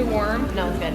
too warm? No, it's good.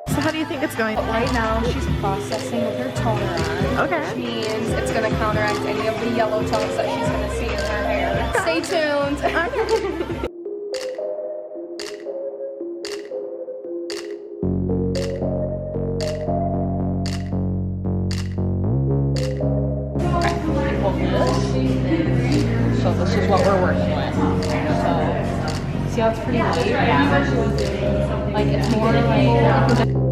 So how do you think it's going? Right now, she's processing with her toner on. Okay. Which means it's going to counteract any of the yellow tones that she's going to see in her hair. Stay tuned. So this is what we're working with. So see how it's pretty light? Yeah. Like it's more like